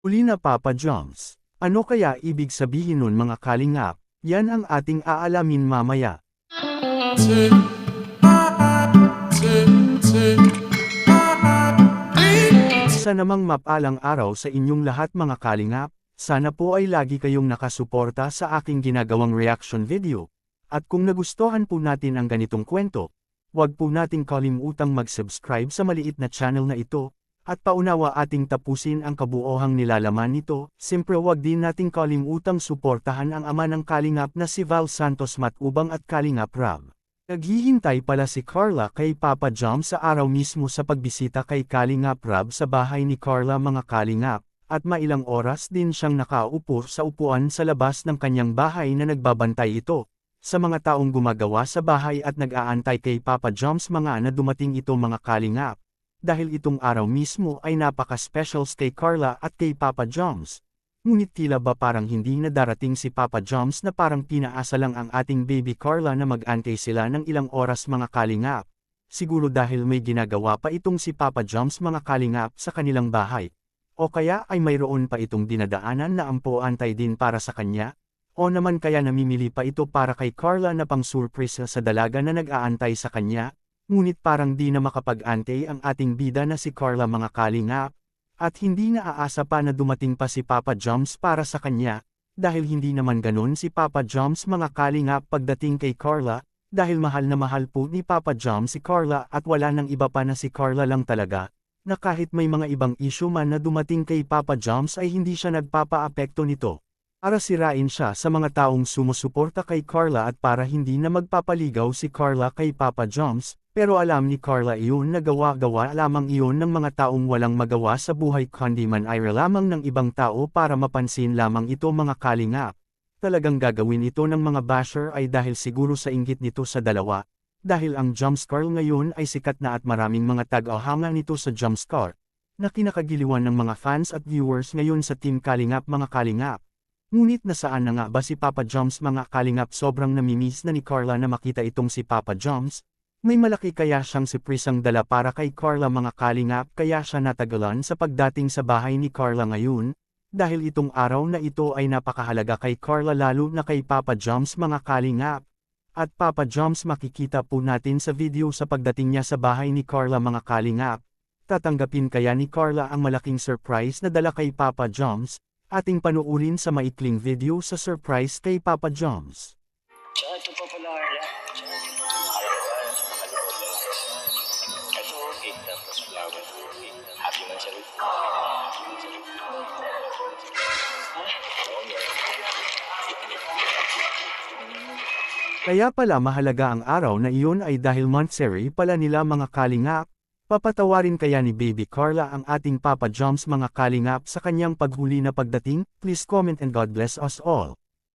Uli na Papa Joms. Ano kaya ibig sabihin nun mga kalingap? Yan ang ating aalamin mamaya. Isa namang mapalang araw sa inyong lahat mga kalingap, sana po ay lagi kayong nakasuporta sa aking ginagawang reaction video. At kung nagustuhan po natin ang ganitong kwento, huwag po nating kalimutang mag-subscribe sa maliit na channel na ito, at paunawa ating tapusin ang kabuohang nilalaman nito. Siyempre huwag din nating kalimutang suportahan ang ama ng kalingap na si Val Santos Matubang at Kalingap Rab. Naghihintay pala si Carla kay Papa Joms sa araw mismo sa pagbisita kay Kalingap Rab sa bahay ni Carla mga kalingap, at mailang oras din siyang nakaupo sa upuan sa labas ng kanyang bahay na nagbabantay ito sa mga taong gumagawa sa bahay at nag-aantay kay Papa Joms mga na dumating ito mga kalingap. Dahil itong araw mismo ay napaka-special kay Carla at kay Papa Joms. Ngunit tila ba parang hindi na darating si Papa Joms na parang pinaasa lang ang ating baby Carla na mag-antay sila ng ilang oras mga kalingap. Siguro dahil may ginagawa pa itong si Papa Joms mga kalingap sa kanilang bahay. O kaya ay mayroon pa itong dinadaanan na ampo-antay din para sa kanya. O naman kaya namimili pa ito para kay Carla na pang-surprise sa dalaga na nag-aantay sa kanya. Ngunit parang di na makapag-antay ang ating bida na si Carla mga kalingap. At hindi na aasa pa na dumating pa si Papa Joms para sa kanya, dahil hindi naman ganun si Papa Joms mga kalingap pagdating kay Carla, dahil mahal na mahal po ni Papa Joms si Carla at wala nang iba pa na si Carla lang talaga, na kahit may mga ibang issue man na dumating kay Papa Joms ay hindi siya nagpapa-apekto nito. Para sirain siya sa mga taong sumusuporta kay Carla at para hindi na magpapaligaw si Carla kay Papa Joms. Pero alam ni Carla iyon na gawa-gawa lamang iyon ng mga taong walang magawa sa buhay kundi man-ira lamang ng ibang tao para mapansin lamang ito mga kalingap. Talagang gagawin ito ng mga basher ay dahil siguro sa inggit nito sa dalawa. Dahil ang Jumpscare ngayon ay sikat na at maraming mga tag-ahanga nito sa Jumpscare, na kinakagiliwan ng mga fans at viewers ngayon sa Team Kalingap mga kalingap. Ngunit nasaan na nga ba si Papa Joms mga kalingap? Sobrang namimiss na ni Carla na makita itong si Papa Joms. May malaki kaya siyang surprisang dala para kay Carla mga kalingap kaya siya natagalan sa pagdating sa bahay ni Carla ngayon, dahil itong araw na ito ay napakahalaga kay Carla lalo na kay Papa Joms mga kalingap. At Papa Joms makikita po natin sa video sa pagdating niya sa bahay ni Carla mga kalingap. Tatanggapin kaya ni Carla ang malaking surprise na dala kay Papa Joms? Ating panuurin sa maikling video sa surprise kay Papa Joms. Ito pa pala Carla. Ito, cake tapos flower. Happy man sa rito. Kaya pala mahalaga ang araw na iyon ay dahil monthsary pala nila mga kalingap. Papatawarin kaya ni Baby Carla ang ating Papa Joms mga kalingap sa kanyang paghuli na pagdating? Please comment and God bless us all.